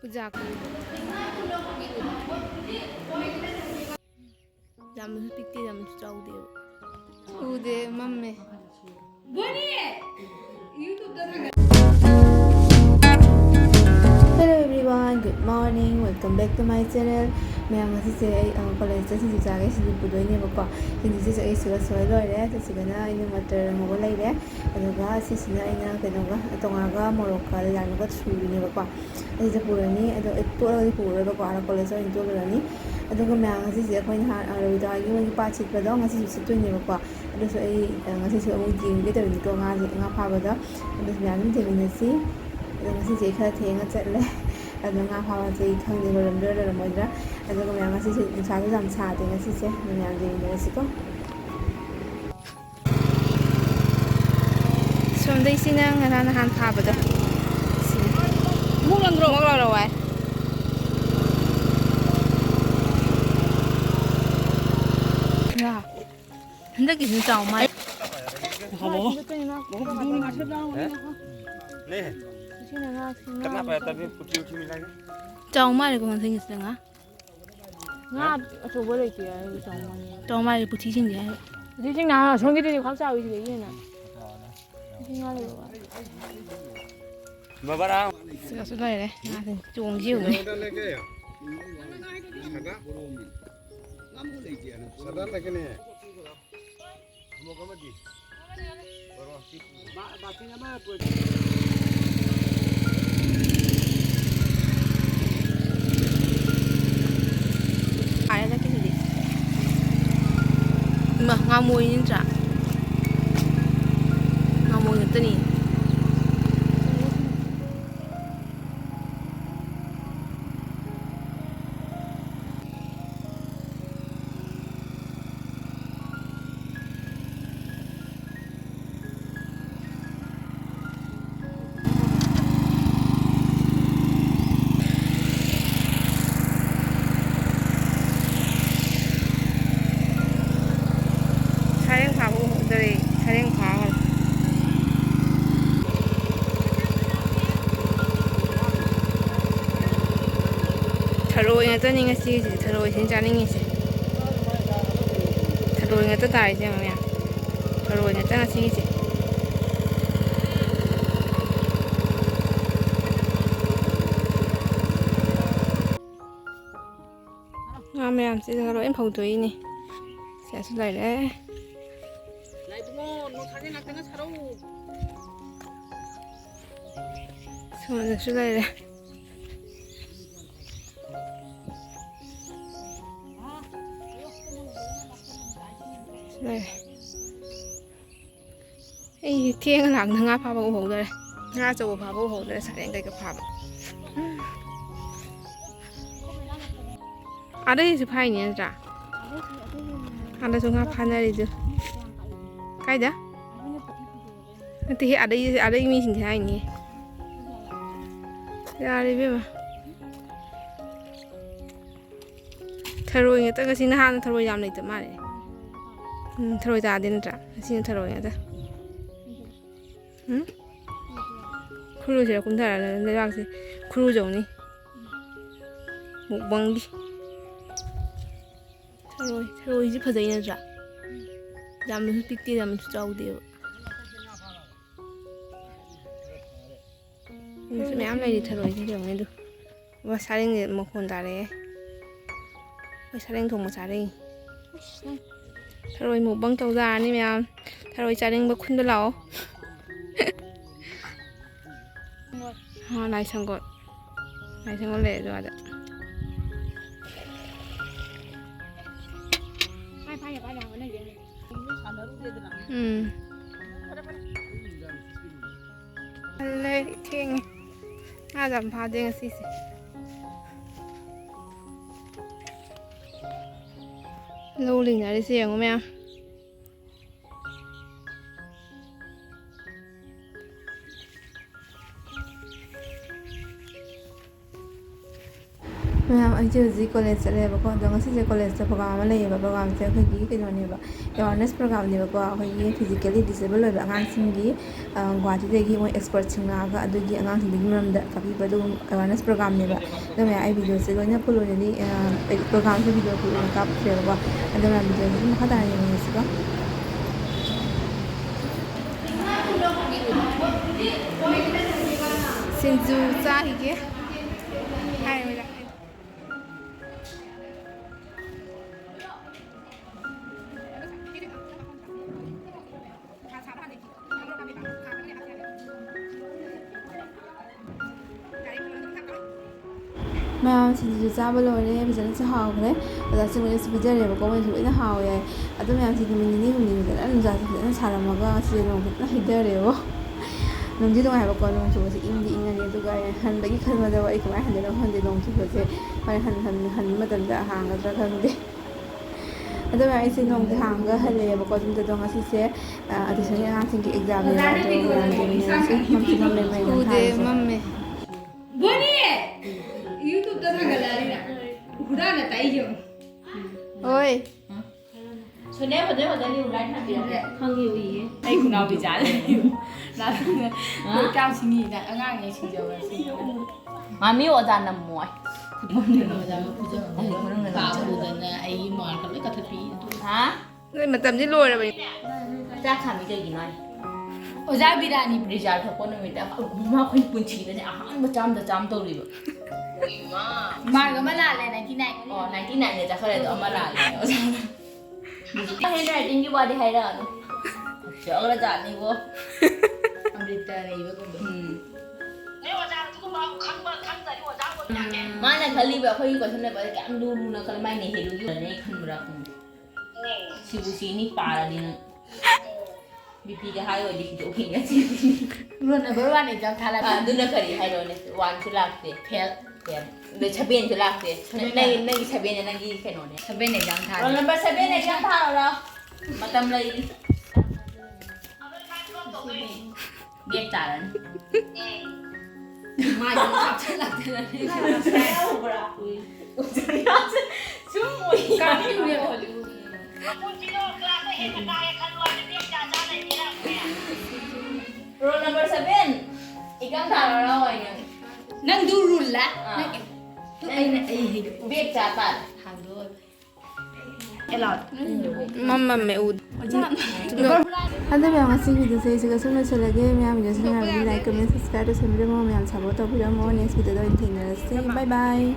पूजा जामुन पिकते जामुन चाउदे उदे mummy Hello everyone, good morning. Welcome back to my channel. Ma'am, this is college. This is Jaga. This is Budoi ne bako. This is a sugar soil oil. This is gonna ina matter mobile ide. Aduga this is na ina kenuga. Atongaga moroka lanuga suri ne bako. This is purani. Ado ito adi pura bako. Ara college oil into purani. Aduga ma'am, this is a coin har. Aruda agi magi patch it padong. This is itu ne bako. Ado so this is a mudi. Kita ini to ngapa bada. Ado ma'am ini nasi. Masih jika tiangnya cekle, ada ngapa masih kang di dalam dalam modra, ada kemana masih satu jam saat ini sih yang di Indonesia kok. Sonda isi nang anak anak apa tu? Mulan rawai. Ya, hendak kita jauh mai. Halo. Nih. Kenapa ya tadi putih-putih lagi? Jauh mana kau masih ngiseng ah? Nggak, coba lagi ya jauh mana? Jauh mana putih sini ya? Putih sini nah, songi tu kau tahu itu dia na. Putih mana tu? Bapak sudah sudah ya, nah cuma jiu ni. Sadar lagi ni. Mau kau mati? Batin apa? Ada lagi ni. Mah ngamu ini tak? Ngamu itu ni. Terus yang tu ni ngasih terus ini jadi ni sih. Terus yang tu tarik je macam. Terus yang tu ngasih sih. Macam sih terus em phau tu ini. Saya sudah le. Lai bungo, nu saja nak tengah saru. Sudah le. Ê, thiên là thằng ngáp phá bao hồ đây, ngáp châu phá bao hồ đây, sải đèn cây cái phá. À đây thì phải nhỉ ra, à đây chúng ngáp phá này đi, cái đó, thì ở đây mình xin thấy nhỉ, ra đây biết mà, thay rồi người ta cái xin hàng thay rồi làm này tự mà đấy. Terus ada ni tak, sini terus ada. Kuru je, aku tak ada, ada lagi kuru jauh ni, mukbang di. Terus ini pada ini tak, jamun pikir jamun jauh dia. Ini semua ni terus ini jauh ni tu. Wah saring ni makan dah le. Wah saring tu mau saring. Thôi một băng tàu già này mẹ, thôi gia đình bác khuyên tôi lão, lại sang gọi lệ rồi đó. Lệ thiên, giảm phá đi xí xí. Lâu lình ở đây xem không em? ꯃꯌꯥꯝ ꯑꯩꯁꯦ ꯍꯧꯖꯤꯛ college ꯆꯠꯂꯦꯕꯀꯣ ꯑꯗꯣ ꯉꯁꯤꯁꯦ ꯀꯣꯂꯦꯖꯇ programme ꯑꯃ ꯂꯩꯌꯦꯕ ꯄ꯭ꯔꯣꯒ꯭ꯔꯥꯝꯁꯦ ꯑꯩꯈꯣꯏꯒꯤ ꯀꯩꯅꯣꯅꯦꯕ ꯑꯦꯋꯥꯔꯅꯦꯁ ꯄ꯭ꯔꯣꯒ꯭ꯔꯥꯝꯅꯦꯕꯀꯣ ꯑꯩꯈꯣꯏꯒꯤ ꯐꯤꯖꯤꯀꯦꯜꯂꯤ ꯗꯤꯁꯦꯕꯜ ꯑꯣꯏꯕ ꯑꯉꯥꯡꯁꯤꯡꯒꯤ ꯒꯨꯍꯥꯇꯤꯗꯒꯤ ꯃꯣꯏ ꯑꯦꯛꯁꯄꯔꯠꯁꯤꯡ ꯂꯥꯛꯑꯒ ꯑꯗꯨꯒꯤ ꯑꯉꯥꯡꯁꯤꯡꯗꯨꯒꯤ ꯃꯔꯝꯗ ꯇꯥꯛꯄꯤꯕ ꯑꯗꯨꯒꯨꯝꯕ ꯑꯦꯋꯥꯔꯅꯦꯁ ꯄ꯭ꯔꯣꯒ꯭ꯔꯥꯝꯅꯦꯕ ꯑꯗꯣ ꯃꯌꯥꯝ ꯑꯩ ꯚꯤꯗꯤꯑꯣꯁꯦ ꯂꯣꯏꯅ ꯐꯨꯜ ꯑꯣꯏꯅꯗꯤ ꯄ꯭ꯔꯣꯒ꯭ꯔꯥꯝꯁꯦ ꯚꯤꯗꯤꯑꯣ ꯐꯨꯜ ꯑꯣꯏꯅ ꯀꯥꯞꯈ꯭ꯔꯦꯕꯀꯣ ꯑꯗꯣ ꯃꯌꯥꯝ ꯚꯤꯗꯤꯑꯣꯁꯦ ꯑꯗꯨꯝ ꯃꯈꯥ ꯇꯥꯅ ꯌꯦꯡꯉꯁꯤꯀꯣ ꯁꯤꯡꯖꯨ ꯆꯥꯈꯤꯒꯦ ꯍꯥꯏꯔꯣꯏꯗ ꯃꯌꯥꯝ ꯁꯤꯡꯖꯨ ꯆꯥꯕ ꯂꯣꯏꯔꯦ ꯐꯖꯅꯁꯨ ꯍꯥꯎꯈ꯭ꯔꯦ ꯑꯣꯖꯥꯁꯤꯡ ꯂꯣꯏꯅꯁꯨ ꯄꯤꯖꯔꯦꯕꯀꯣ ꯃꯣꯏꯁꯨ ꯂꯣꯏꯅ ꯍꯥꯎꯋꯦ ꯌꯥꯏ ꯑꯗꯨ ꯃꯌꯥꯝꯁꯤ ꯅꯨꯃꯤꯠ ꯅꯤꯅꯤ ꯍꯨꯝꯅꯤ ꯐꯖꯅ ꯅꯨꯡꯁꯥꯁꯦ ꯐꯖꯅ ꯁꯥꯔꯝꯃꯒ ꯉꯁꯤꯁꯦ ꯅꯣꯡ ꯐꯖꯅ ꯍꯩꯊꯔꯦꯕꯣ ꯅꯨꯡꯗꯤ ꯅꯨꯡꯉꯥꯏꯕꯀꯣ ꯅꯣꯡ ꯆꯨꯕꯁꯦ ꯏꯪꯗꯤ ꯏꯪꯉꯅꯤ ꯑꯗꯨꯒ ꯍꯟꯕꯒꯤ ꯈꯟꯕꯗꯕ ꯑꯩ ꯀꯃꯥꯏꯅ ꯍꯟꯗꯣꯏꯅꯣ ꯈꯪꯗꯦ ꯅꯣꯡ ꯆꯨꯕꯁꯦ ꯍꯟꯕ ꯃꯇꯝꯗ ꯍꯥꯡꯒꯗ꯭ꯔꯥ ꯈꯪꯗꯦ ꯑꯗꯨꯒ ꯑꯩꯁꯦ ꯅꯣꯡꯁꯦ ꯍꯥꯡꯉꯒ ꯍꯜꯂꯛꯑꯦꯕꯀꯣ ꯌꯨꯝꯗꯗꯣ ꯉꯁꯤꯁꯦ ꯑꯗꯤꯁꯅꯦꯜ ꯑꯉꯥꯡꯁꯤꯡꯒꯤ ꯑꯦꯛꯖꯥꯝꯅꯦꯕ ꯑꯗꯣ ꯃꯌꯥꯝ ꯌꯦꯡꯃꯤꯟꯅꯔꯁꯤ ꯃꯝꯁꯨ ꯃꯝꯃꯦ ꯃꯩ ꯊꯥꯔꯁꯨ यूट्यूब तो थगलारी हुडा ना ताइयो ओए सुने बदे बदे नी उड़ाई था बिया खंगी हुई है आई खुना भी जा रही हूं ना तो क्या सिंगी दा अंगा ये सिंजो मामी ओजा नमोय खुदमन नो जा खुजो ता बुदन आई मार का ले कथपी हा นี่มันเต็มที่โรยแล้วไป चा खामी के गिनोय ओजा बिरानी रिजल्ट थोको नमित मा खोइ पुंची ने अहान बचाम द चाम तौरिबो मार का मला ले 99 อ๋อ99เนี่ยจะเข้าเลยตัวมาลาเลยโอ้ถ้าเห็นไรติ้งกี่บอดี้ให้ได้อ่ะเจ้ากระจาดนี่บ่ अमृता रे वो को มาเนี่ยคันรีแบบค่อยกว่าฉันเลยว่าแกมดูนะคันไม่เนี่ยเห็นดูอยู่ในคันบราคุณชิบูซีนี่ปาละนี่นะบีพีจะให้ไว้ดิโอเคนะชิ रुन बरवा ने जब थाला ดูนะคดีให้เราเนี่ยวันชุลากเตะ फेल เดี๋ยวชะเบียนชุลากเตะในชะเบียนเนี่ยนั่งยี่แค่นอนเนี่ย सबे ने जम เรา थाला ลำบากชะเบียนเนี่ยยังท่าเรามาทำเลยเรียกจ่าแล้ว मार का सब चला चला काफी हुए बोलू Rule number 7 ikang taro na ko yun nang du rule la ay biak catat hando elot 맘만 매우 안돼 매양 아침 비디오 제가 손을 쳐라게 매양 비디오 생각하면 라이크, comment, subscribe, 또 재미를 보면 매양 잡아도 보려면 next video 더 인테리어스 바이바이